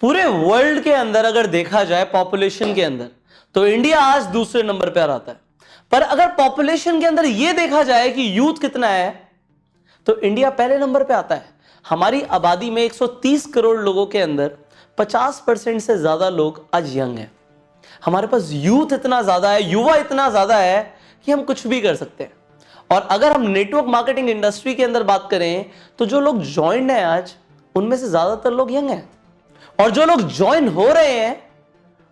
पूरे वर्ल्ड के अंदर अगर देखा जाए पॉपुलेशन के अंदर, तो इंडिया आज दूसरे नंबर पर आता है। पर अगर पॉपुलेशन के अंदर यह देखा जाए कि यूथ कितना है, तो इंडिया पहले नंबर पे आता है। हमारी आबादी में 130 करोड़ लोगों के अंदर 50% से ज्यादा लोग आज यंग हैं। हमारे पास यूथ इतना ज्यादा है, युवा इतना ज्यादा है कि हम कुछ भी कर सकते हैं। और अगर हम नेटवर्क मार्केटिंग इंडस्ट्री के अंदर बात करें, तो जो लोग ज्वाइन हैं आज, उनमें से ज्यादातर लोग यंग हैं। और जो लोग ज्वाइन हो रहे हैं,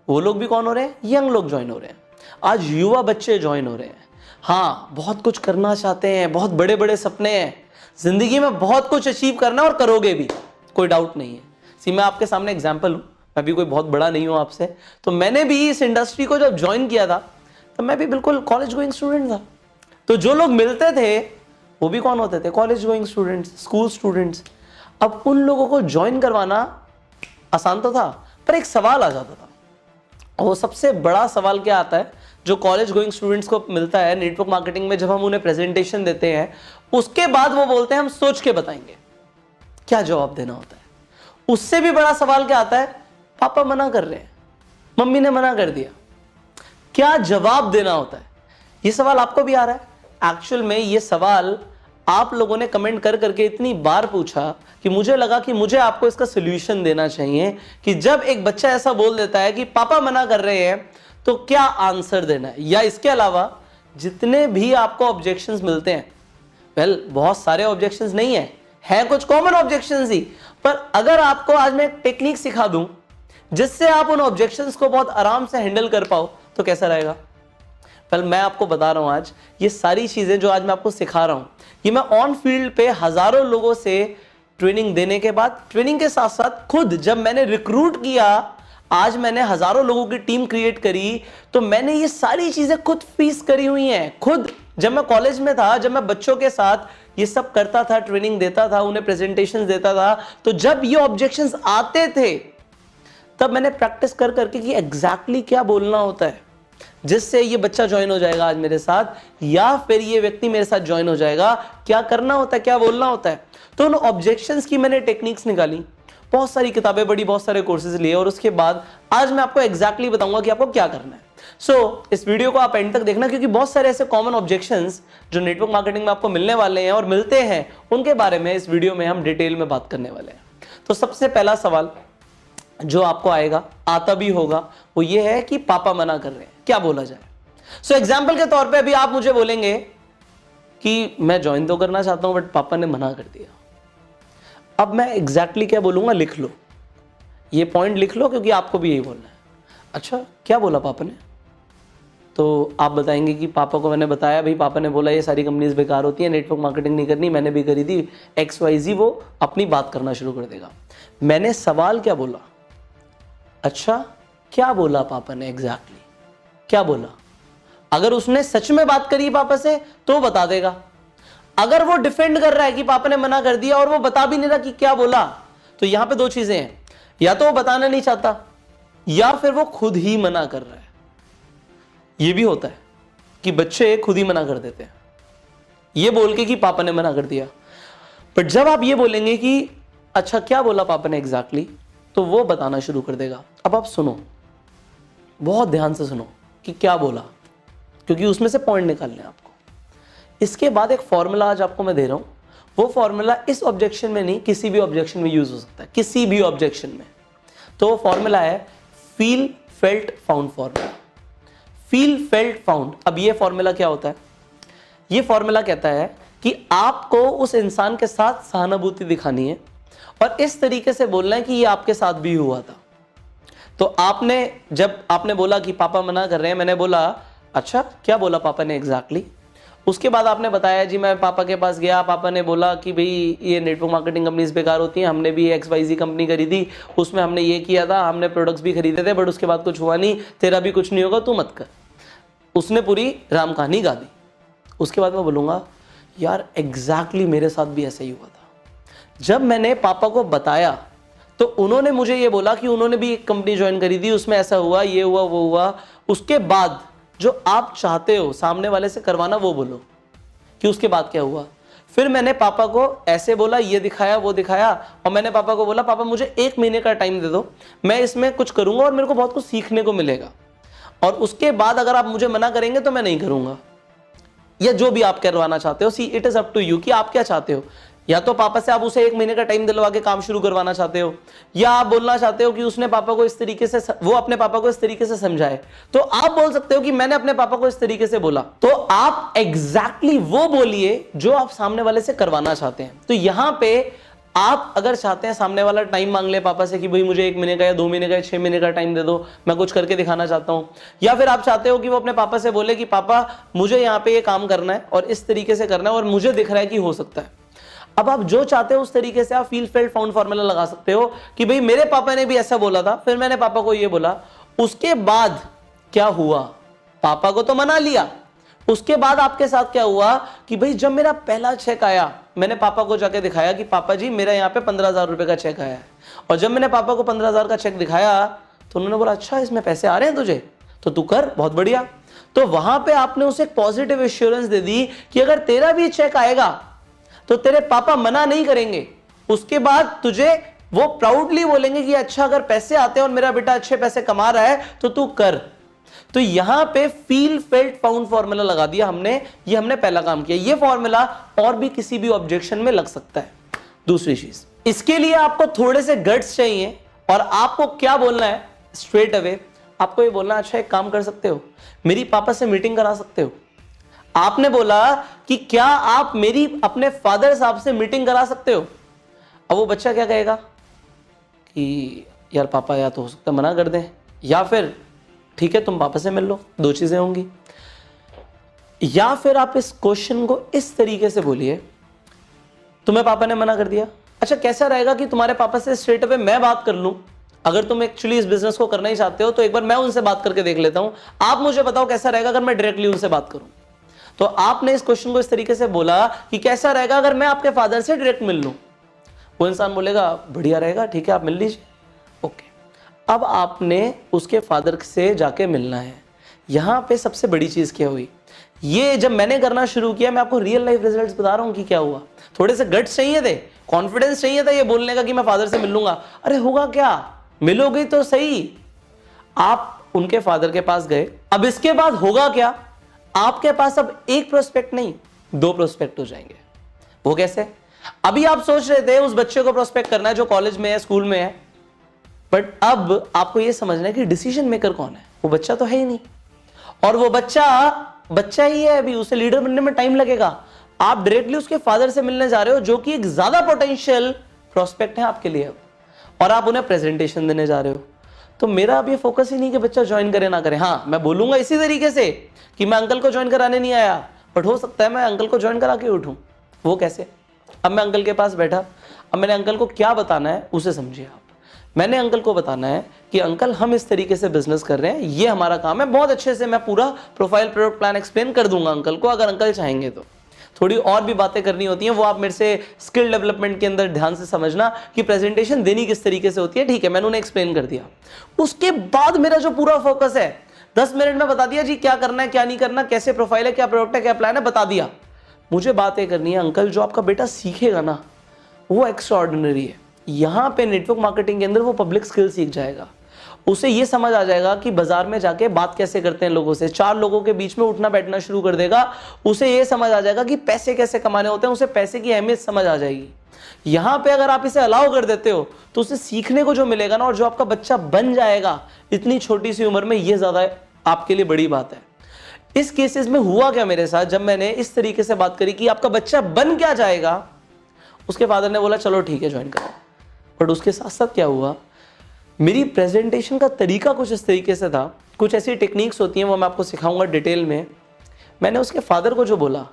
वो लोग भी कौन हो रहे हैं? यंग लोग ज्वाइन हो रहे हैं। आज युवा बच्चे ज्वाइन हो रहे हैं। हाँ, बहुत कुछ करना चाहते हैं, बहुत बड़े बड़े सपने हैं, जिंदगी में बहुत कुछ अचीव करना और करोगे भी, कोई डाउट नहीं है। सी, मैं आपके सामने एग्जांपल हूं, मैं भी कोई बहुत बड़ा नहीं हूं आपसे। तो मैंने भी इस इंडस्ट्री को जब ज्वाइन किया था, तो मैं भी बिल्कुल कॉलेज गोइंग स्टूडेंट था। तो जो लोग मिलते थे वो भी कौन होते थे? College going students, school students. अब उन लोगों को ज्वाइन करवाना आसान तो था, पर एक सवाल आ जाता था। और वो सबसे बड़ा सवाल क्या आता है, जो कॉलेज गोइंग स्टूडेंट्स को मिलता है नेटवर्क मार्केटिंग में, जब हम उन्हें प्रेजेंटेशन देते हैं, उसके बाद वो बोलते हैं हम सोच के बताएंगे। क्या जवाब देना होता है? उससे भी बड़ा सवाल क्या आता है? पापा मना कर रहे हैं, मम्मी ने मना कर दिया, क्या जवाब देना होता है? ये सवाल आपको भी आ रहा है। एक्चुअल में ये सवाल आप लोगों ने कमेंट कर करके इतनी बार पूछा कि मुझे लगा कि मुझे आपको इसका सोल्यूशन देना चाहिए कि जब एक बच्चा ऐसा बोल देता है कि पापा मना कर रहे हैं, तो क्या आंसर देना है। या इसके अलावा जितने भी आपको ऑब्जेक्शंस मिलते हैं, वेल बहुत सारे ऑब्जेक्शंस नहीं है कुछ कॉमन ऑब्जेक्शंस ही, पर अगर आपको आज मैं एक टेक्निक सिखा दूं जिससे आप उन ऑब्जेक्शंस को बहुत आराम से हैंडल कर पाओ, तो कैसा रहेगा? वेल मैं आपको बता रहा हूं, आज ये सारी चीजें जो आज मैं आपको सिखा रहा हूं, ये मैं ऑन फील्ड पे हजारों लोगों से ट्रेनिंग देने के बाद, ट्रेनिंग के साथ साथ खुद जब मैंने रिक्रूट किया, आज मैंने हजारों लोगों की टीम क्रिएट करी, तो मैंने ये सारी चीजें खुद फेस करी हुई हैं। खुद जब मैं कॉलेज में था, जब मैं बच्चों के साथ ये सब करता था, ट्रेनिंग देता था, उन्हें प्रेजेंटेशंस देता था, तो जब ये ऑब्जेक्शंस आते थे, तब मैंने प्रैक्टिस कर करके कि एग्जैक्टली क्या बोलना होता है जिससे ये बच्चा ज्वाइन हो जाएगा आज मेरे साथ, या फिर ये व्यक्ति मेरे साथ ज्वाइन हो जाएगा, क्या करना होता है, क्या बोलना होता है। तो उन ऑब्जेक्शंस की मैंने टेक्निक्स निकाली, बहुत सारी किताबें पढ़ी, बहुत सारे कोर्सेज लिए, और उसके बाद आज मैं आपको एग्जैक्टली बताऊंगा कि आपको क्या करना है। सो इस वीडियो को आप एंड तक देखना, क्योंकि बहुत सारे ऐसे कॉमन ऑब्जेक्शंस जो नेटवर्क मार्केटिंग में आपको मिलने वाले हैं और मिलते हैं, उनके बारे में इस वीडियो में हम डिटेल में बात करने वाले हैं। तो सबसे पहला सवाल जो आपको आएगा, आता भी होगा, वो ये है कि पापा मना कर रहे हैं, क्या बोला जाए। सो एग्जाम्पल के तौर पे अभी आप मुझे बोलेंगे कि मैं ज्वाइन तो करना चाहता हूं, बट पापा ने मना कर दिया। अब मैं एग्जैक्टली क्या बोलूंगा, लिख लो, ये पॉइंट लिख लो, क्योंकि आपको भी यही बोलना है। अच्छा, क्या बोला पापा ने? तो आप बताएंगे कि पापा को मैंने बताया, भाई पापा ने बोला ये सारी कंपनीज बेकार होती है, नेटवर्क मार्केटिंग नहीं करनी, मैंने भी करी थी, XYZ। वो अपनी बात करना शुरू कर देगा। मैंने सवाल क्या बोला? अच्छा, क्या बोला पापा ने एग्जैक्टली, क्या बोला? अगर उसने सच में बात करी पापा से तो बता देगा। अगर वो डिफेंड कर रहा है कि पापा ने मना कर दिया और वो बता भी नहीं रहा कि क्या बोला, तो यहां पे दो चीजें हैं, या तो वो बताना नहीं चाहता, या फिर वो खुद ही मना कर रहा है। ये भी होता है कि बच्चे खुद ही मना कर देते हैं, ये बोल के कि पापा ने मना कर दिया। बट जब आप ये बोलेंगे कि अच्छा क्या बोला पापा ने एग्जैक्टली, तो वो बताना शुरू कर देगा। अब आप सुनो, बहुत ध्यान से सुनो कि क्या बोला, क्योंकि उसमें से पॉइंट निकालने हैं आपको। इसके बाद एक फॉर्मूला आज आपको मैं दे रहा हूं, वो फॉर्मूला इस ऑब्जेक्शन में नहीं, किसी भी ऑब्जेक्शन में यूज हो सकता है, किसी भी ऑब्जेक्शन में। तो वो फॉर्मूला है feel felt found formula. Feel felt found. अब ये फॉर्मूला क्या होता है? ये फॉर्मूला कहता है कि आपको उस इंसान के साथ सहानुभूति दिखानी है और इस तरीके से बोलना है कि ये आपके साथ भी हुआ था। तो आपने जब आपने बोला कि पापा मना कर रहे हैं, मैंने बोला अच्छा क्या बोला पापा ने एग्जैक्टली। उसके बाद आपने बताया जी मैं पापा के पास गया, पापा ने बोला कि भाई ये नेटवर्क मार्केटिंग कंपनीज बेकार होती हैं, हमने भी XYZ कंपनी खरीदी, उसमें हमने ये किया था, हमने प्रोडक्ट्स भी खरीदे थे, बट उसके बाद कुछ हुआ नहीं, तेरा भी कुछ नहीं होगा, तू मत कर। उसने पूरी राम कहानी गा दी। उसके बाद मैं बोलूँगा यार एग्जैक्टली मेरे साथ भी ऐसा ही हुआ था। जब मैंने पापा को बताया तो उन्होंने मुझे ये बोला कि उन्होंने भी एक कंपनी ज्वाइन करी थी, उसमें ऐसा हुआ, ये हुआ, वो हुआ। उसके बाद जो आप चाहते हो सामने वाले से करवाना वो बोलो कि उसके बाद क्या हुआ। फिर मैंने पापा को ऐसे बोला, ये दिखाया वो दिखाया, और मैंने पापा को बोला पापा मुझे 1 महीने का टाइम दे दो, मैं इसमें कुछ करूंगा और मेरे को बहुत कुछ सीखने को मिलेगा, और उसके बाद अगर आप मुझे मना करेंगे तो मैं नहीं करूंगा, या जो भी आप करवाना चाहते हो। See it is up to you कि आप क्या चाहते हो। या तो पापा से आप उसे 1 महीने का टाइम दिलवा के काम शुरू करवाना चाहते हो, या आप बोलना चाहते हो कि उसने पापा को इस तरीके से, वो अपने पापा को इस तरीके से समझाए, तो आप बोल सकते हो कि मैंने अपने पापा को इस तरीके से बोला। तो आप एग्जैक्टली वो बोलिए जो आप सामने वाले से करवाना चाहते हैं। तो यहां पे आप अगर चाहते हैं सामने वाला टाइम मांग ले पापा से कि भाई मुझे 1 महीने का या 2 महीने का या 6 महीने का टाइम दे दो, मैं कुछ करके दिखाना चाहता हूं, या फिर आप चाहते हो कि वो अपने पापा से बोले कि पापा मुझे यहाँ पे ये काम करना है और इस तरीके से करना है और मुझे दिख रहा है कि हो सकता है। अब आप जो चाहते हो उस तरीके से आप फील फेल्ट फाउंड फार्मूला लगा सकते हो कि भाई मेरे पापा ने भी ऐसा बोला था, फिर मैंने पापा को ये बोला, उसके बाद क्या हुआ, पापा को तो मना लिया, उसके बाद आपके साथ क्या हुआ कि भाई जब मेरा पहला चेक आया मैंने पापा को जाके दिखाया कि पापा जी मेरा यहाँ पे 15,000 रुपए का चेक आया है, और जब मैंने पापा को 15,000 का चेक दिखाया तो उन्होंने बोला अच्छा इसमें पैसे आ रहे हैं तुझे, तो तू कर, बहुत बढ़िया। तो वहां पे आपने उसे एक पॉजिटिव एश्योरेंस दे दी कि अगर तेरा भी चेक आएगा तो तेरे पापा मना नहीं करेंगे, उसके बाद तुझे वो प्राउडली बोलेंगे कि अच्छा अगर पैसे आते हैं और मेरा बेटा अच्छे पैसे कमा रहा है तो तू कर। तो यहां पे फील फेल्ट फाउंड फॉर्मूला लगा दिया हमने, ये हमने पहला काम किया। ये फॉर्मूला और भी किसी भी ऑब्जेक्शन में लग सकता है। दूसरी चीज, इसके लिए आपको थोड़े से गट्स चाहिए, और आपको क्या बोलना है स्ट्रेट अवे, आपको ये बोलना अच्छा एक काम कर सकते हो, मेरी पापा से मीटिंग करा सकते हो। आपने बोला कि क्या आप मेरी अपने फादर साहब से मीटिंग करा सकते हो। अब वो बच्चा क्या कहेगा कि यार पापा या तो हो सकता है मना कर दें, या फिर ठीक है तुम पापा से मिल लो, 2 चीजें होंगी। या फिर आप इस क्वेश्चन को इस तरीके से बोलिए, तुम्हें पापा ने मना कर दिया, अच्छा कैसा रहेगा कि तुम्हारे पापा से स्ट्रेट अवे मैं बात कर लूं, अगर तुम एक्चुअली इस बिजनेस को करना ही चाहते हो तो एक बार मैं उनसे बात करके देख लेता हूं, आप मुझे बताओ कैसा रहेगा अगर मैं डायरेक्टली उनसे बात करूं। तो आपने इस क्वेश्चन को इस तरीके से बोला कि कैसा रहेगा अगर मैं आपके फादर से डायरेक्ट मिल लूं। वो इंसान बोलेगा बढ़िया रहेगा, ठीक है आप मिल लीजिए, ओके। अब आपने उसके फादर से जाके मिलना है। यहां पे सबसे बड़ी चीज क्या हुई, ये जब मैंने करना शुरू किया, मैं आपको रियल लाइफ रिजल्ट्स बता रहा हूं कि क्या हुआ। थोड़े से गट्स चाहिए थे, कॉन्फिडेंस चाहिए था ये बोलने का कि मैं फादर से मिल लूंगा। अरे होगा क्या, मिलोगे तो सही। आप उनके फादर के पास गए, अब इसके बाद होगा क्या, आपके पास अब 1 प्रोस्पेक्ट नहीं 2 प्रोस्पेक्ट हो जाएंगे। वो कैसे, अभी आप सोच रहे थे उस बच्चे को प्रोस्पेक्ट करना है जो कॉलेज में है, स्कूल में है, बट अब आपको यह समझना है कि डिसीजन मेकर कौन है। वो बच्चा तो है ही नहीं, और वो बच्चा ही है, अभी उसे लीडर बनने में टाइम लगेगा। आप डायरेक्टली उसके फादर से मिलने जा रहे हो जो कि एक ज्यादा पोटेंशियल प्रोस्पेक्ट है आपके लिए, और आप उन्हें प्रेजेंटेशन देने जा रहे हो। तो मेरा अब ये फोकस ही नहीं कि बच्चा ज्वाइन करे ना करे। हाँ मैं बोलूंगा इसी तरीके से कि मैं अंकल को ज्वाइन कराने नहीं आया, बट हो सकता है मैं अंकल को ज्वाइन करा के उठूं। वो कैसे, अब मैं अंकल के पास बैठा, अब मैंने अंकल को क्या बताना है उसे समझिए आप। मैंने अंकल को बताना है कि अंकल हम इस तरीके से बिजनेस कर रहे हैं, ये हमारा काम है, बहुत अच्छे से मैं पूरा प्रोफाइल प्रोडक्ट प्लान एक्सप्लेन कर दूंगा अंकल को, अगर अंकल चाहेंगे तो। थोड़ी और भी बातें करनी होती हैं, वो आप मेरे से स्किल डेवलपमेंट के अंदर ध्यान से समझना कि प्रेजेंटेशन देनी किस तरीके से होती है, ठीक है मैंने उन्हें एक्सप्लेन कर दिया। उसके बाद मेरा जो पूरा फोकस है 10 मिनट में बता दिया जी क्या करना है क्या नहीं करना, कैसे प्रोफाइल है, क्या प्रोडक्ट है, क्या प्लान है, बता दिया। मुझे बातें करनी है अंकल जो आपका बेटा सीखेगा ना वो एक्स्ट्रा ऑर्डिनरी है। यहां पे नेटवर्क मार्केटिंग के अंदर वो पब्लिक स्किल सीख जाएगा, उसे ये समझ आ जाएगा कि बाजार में जाके बात कैसे करते हैं लोगों से, 4 लोगों के बीच में उठना बैठना शुरू कर देगा, उसे ये समझ आ जाएगा कि पैसे कैसे कमाने होते हैं, उसे पैसे की अहमियत समझ आ जाएगी। यहां पे अगर आप इसे अलाउ कर देते हो तो उसे सीखने को जो मिलेगा ना, और जो आपका बच्चा बन जाएगा इतनी छोटी सी उम्र में, ये ज्यादा आपके लिए बड़ी बात है। इस केसेस में हुआ क्या मेरे साथ, जब मैंने इस तरीके से बात करी कि आपका बच्चा बन क्या जाएगा, उसके फादर ने बोला चलो ठीक है ज्वाइन करो। बट उसके साथ साथ क्या हुआ, मेरी प्रेजेंटेशन का तरीका कुछ इस तरीके से था, कुछ ऐसी टेक्निक्स होती हैं वो मैं आपको सिखाऊंगा डिटेल में। मैंने उसके फादर को जो बोला,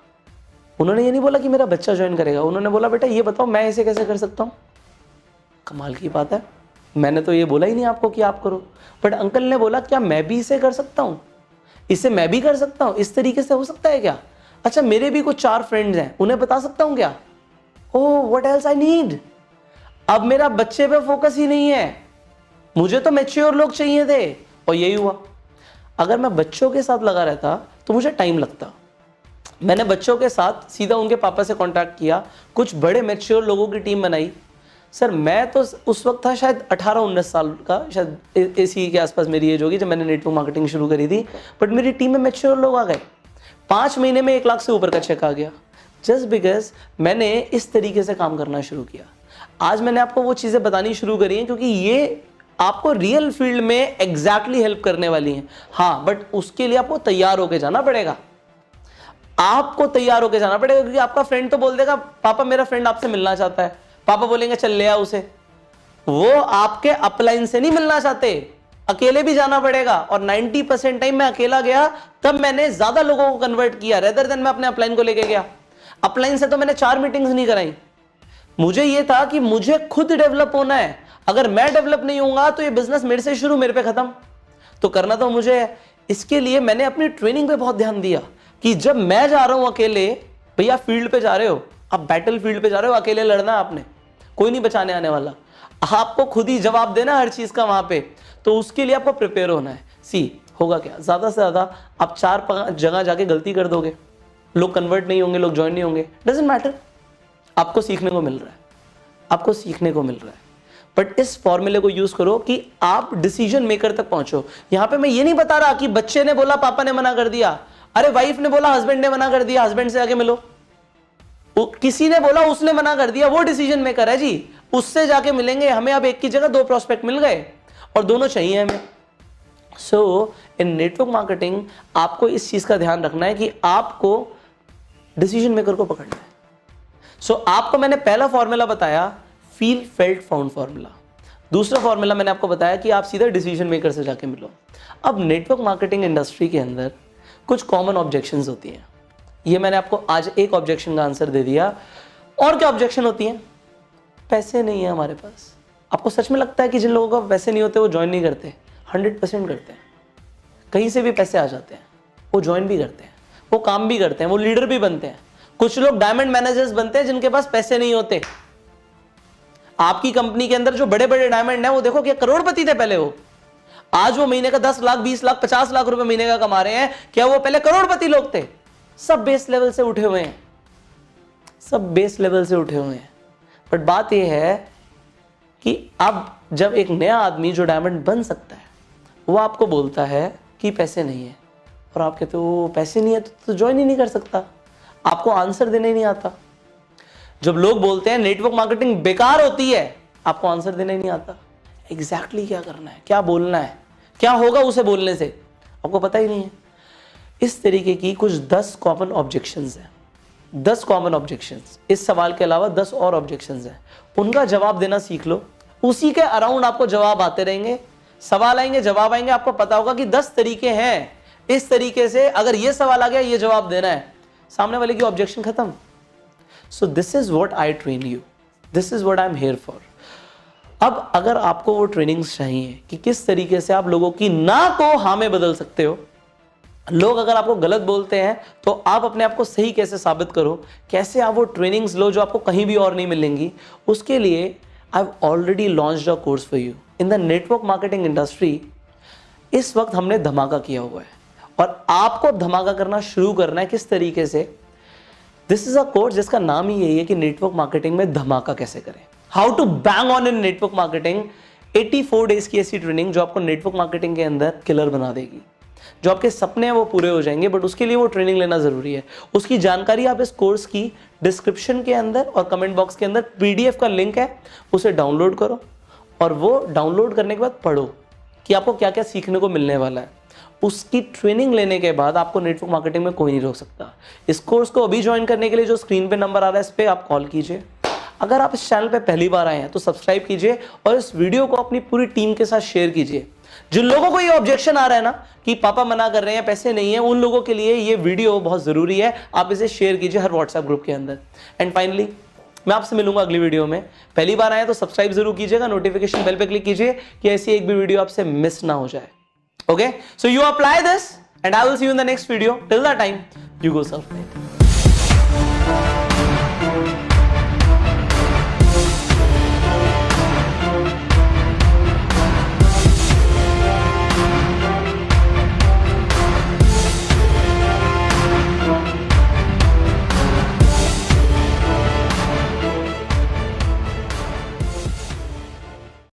उन्होंने ये नहीं बोला कि मेरा बच्चा ज्वाइन करेगा, उन्होंने बोला बेटा ये बताओ मैं इसे कैसे कर सकता हूँ। कमाल की बात है, मैंने तो ये बोला ही नहीं आपको कि आप करो, बट अंकल ने बोला क्या मैं भी इसे कर सकता हूँ, इसे मैं भी कर सकता हूँ, इस तरीके से हो सकता है क्या, अच्छा मेरे भी कुछ 4 फ्रेंड्स हैं उन्हें बता सकता हूँ क्या, oh what else I need. अब मेरा बच्चे पे फोकस ही नहीं है, मुझे तो मैच्योर लोग चाहिए थे, और यही हुआ। अगर मैं बच्चों के साथ लगा रहता तो मुझे टाइम लगता, मैंने बच्चों के साथ सीधा उनके पापा से कांटेक्ट किया, कुछ बड़े मैच्योर लोगों की टीम बनाई। सर मैं तो उस वक्त था शायद 18-19 साल का, शायद इसी के आसपास मेरी एज होगी जब मैंने नेटवर्क मार्केटिंग शुरू करी थी, बट मेरी टीम में मैच्योर लोग आ गए। 5 महीने में 1 लाख से ऊपर का चेक आ गया, जस्ट बिकॉज मैंने इस तरीके से काम करना शुरू किया। आज मैंने आपको वो चीज़ें बतानी शुरू करी हैं क्योंकि ये आपको रियल फील्ड में एग्जैक्टली हेल्प करने वाली हैं। हाँ, बट उसके लिए आपको तैयार होके जाना पड़ेगा, आपको तैयार होके जाना पड़ेगा, क्योंकि आपका फ्रेंड तो बोल देगा पापा मेरा फ्रेंड आपसे मिलना चाहता है, पापा बोलेंगे चल ले आ उसे। वो आपके अपलाइन से नहीं मिलना चाहते, अकेले भी जाना पड़ेगा। और 90% टाइम मैं अकेला गया, तब मैंने ज्यादा लोगों को कन्वर्ट किया रेदर देन मैं अपने अपलाइन को लेके गया। अपलाइन से तो मैंने 4 मीटिंग्स नहीं कराई। मुझे ये था कि मुझे खुद डेवलप होना है, अगर मैं डेवलप नहीं होऊंगा तो ये बिजनेस मेरे से शुरू मेरे पे खत्म। तो करना तो मुझे है, इसके लिए मैंने अपनी ट्रेनिंग पे बहुत ध्यान दिया कि जब मैं जा रहा हूं अकेले, भैया फील्ड पे जा रहे हो आप, बैटल फील्ड पे जा रहे हो, अकेले लड़ना है आपने, कोई नहीं बचाने आने वाला, आपको खुद ही जवाब देना हर चीज का वहां पे। तो उसके लिए आपको प्रिपेयर होना है। होगा क्या, ज्यादा से ज्यादा आप 4-5 जगह जाके गलती कर दोगे, लोग कन्वर्ट नहीं होंगे, लोग ज्वाइन नहीं होंगे, डजंट मैटर, आपको सीखने को मिल रहा है, आपको सीखने को मिल रहा है। बट इस फॉर्मूले को यूज करो कि आप डिसीजन मेकर तक पहुंचो। यहां पे मैं ये नहीं बता रहा कि बच्चे ने बोला पापा ने मना कर दिया, अरे वाइफ ने बोला हस्बैंड ने मना कर दिया, हस्बैंड से आके मिलो, किसी ने बोला उसने मना कर दिया, वो डिसीजन मेकर है जी, उससे जाके मिलेंगे। हमें अब एक की जगह 2 प्रोस्पेक्ट मिल गए और दोनों चाहिए हमें। सो इन नेटवर्क मार्केटिंग आपको इस चीज का ध्यान रखना है कि आपको डिसीजन मेकर को पकड़ना है। सो आपको मैंने पहला फॉर्मूला बताया, फील फेल्ट फाउंड फॉर्मूला। दूसरा फॉर्मूला मैंने आपको बताया कि आप सीधा डिसीजन मेकर से जाके मिलो। अब नेटवर्क मार्केटिंग इंडस्ट्री के अंदर कुछ कॉमन ऑब्जेक्शंस होती हैं, ये मैंने आपको आज एक ऑब्जेक्शन का आंसर दे दिया। और क्या ऑब्जेक्शन होती हैं? पैसे नहीं है हमारे पास। आपको सच में लगता है कि जिन लोगों का पैसे नहीं होते वो ज्वाइन नहीं करते? 100% करते हैं। कहीं से भी पैसे आ जाते हैं, वो ज्वाइन भी करते हैं, वो काम भी करते हैं, वो लीडर भी बनते हैं। कुछ लोग डायमंड मैनेजर्स बनते हैं जिनके पास पैसे नहीं होते। आपकी कंपनी के अंदर जो बड़े बड़े डायमंड हैं वो देखो क्या करोड़पति थे पहले, वो आज वो महीने का 10 लाख 20 लाख 50 लाख रुपए महीने का कमा रहे हैं। क्या वो पहले करोड़पति लोग थे? सब बेस लेवल से उठे हुए हैं, सब बेस लेवल से उठे हुए हैं। बट बात यह है कि अब जब एक नया आदमी जो डायमंड बन सकता है वो आपको बोलता है कि पैसे नहीं है, और आप कहते हो पैसे नहीं है तो ज्वाइन ही नहीं कर सकता, आपको आंसर देने ही नहीं आता। जब लोग बोलते हैं नेटवर्क मार्केटिंग बेकार होती है, आपको आंसर देने ही नहीं आता। एग्जैक्टली क्या करना है, क्या बोलना है, क्या होगा उसे बोलने से, आपको पता ही नहीं है। इस तरीके की कुछ 10 कॉमन ऑब्जेक्शंस हैं, 10 कॉमन ऑब्जेक्शंस। इस सवाल के अलावा 10 और ऑब्जेक्शंस हैं, उनका जवाब देना सीख लो। उसी के अराउंड आपको जवाब आते रहेंगे, सवाल आएंगे, जवाब आएंगे, आपको पता होगा कि 10 तरीके हैं। इस तरीके से अगर ये सवाल आ गया, ये जवाब देना है, सामने वाले की ऑब्जेक्शन खत्म। So this is what I train you, this is what I am here for. अब अगर आपको वो ट्रेनिंग्स चाहिए कि किस तरीके से आप लोगों की ना को हाँ में बदल सकते हो, लोग अगर आपको गलत बोलते हैं तो आप अपने आप को सही कैसे साबित करो, कैसे आप वो ट्रेनिंग्स लो जो आपको कहीं भी और नहीं मिलेंगी, उसके लिए I have already launched a course for you in the network marketing industry. इस वक्त हमने धमाका किया हुआ है और आपको धमाका करना शुरू करना है। किस तरीके से? दिस इज अ कोर्स जिसका नाम ही यही है कि नेटवर्क मार्केटिंग में धमाका कैसे करें, how to bang on in network marketing. 84 days की ऐसी ट्रेनिंग जो आपको नेटवर्क मार्केटिंग के अंदर किलर बना देगी। जो आपके सपने हैं वो पूरे हो जाएंगे, बट उसके लिए वो ट्रेनिंग लेना जरूरी है। उसकी जानकारी आप इस कोर्स की डिस्क्रिप्शन के अंदर और कमेंट बॉक्स के अंदर PDF का लिंक है, उसे डाउनलोड करो और वो डाउनलोड करने के बाद पढ़ो कि आपको क्या क्या सीखने को मिलने वाला है। उसकी ट्रेनिंग लेने के बाद आपको नेटवर्क मार्केटिंग में कोई नहीं रोक सकता। इस कोर्स को अभी ज्वाइन करने के लिए जो स्क्रीन पे नंबर आ रहा है इस पर आप कॉल कीजिए। अगर आप इस चैनल पे पहली बार आए हैं तो सब्सक्राइब कीजिए और इस वीडियो को अपनी पूरी टीम के साथ शेयर कीजिए। जिन लोगों को ये ऑब्जेक्शन आ रहा है ना कि पापा मना कर रहे हैं, पैसे नहीं है, उन लोगों के लिए ये वीडियो बहुत जरूरी है। आप इसे शेयर कीजिए हर व्हाट्सएप ग्रुप के अंदर। एंड फाइनली मैं आपसे मिलूंगा अगली वीडियो में। पहली बार आए तो सब्सक्राइब जरूर कीजिएगा, नोटिफिकेशन बेल पे क्लिक कीजिए कि ऐसी एक भी वीडियो आपसे मिस ना हो जाए। Okay, so you apply this and I will see you in the next video. Till that time, you go self-made.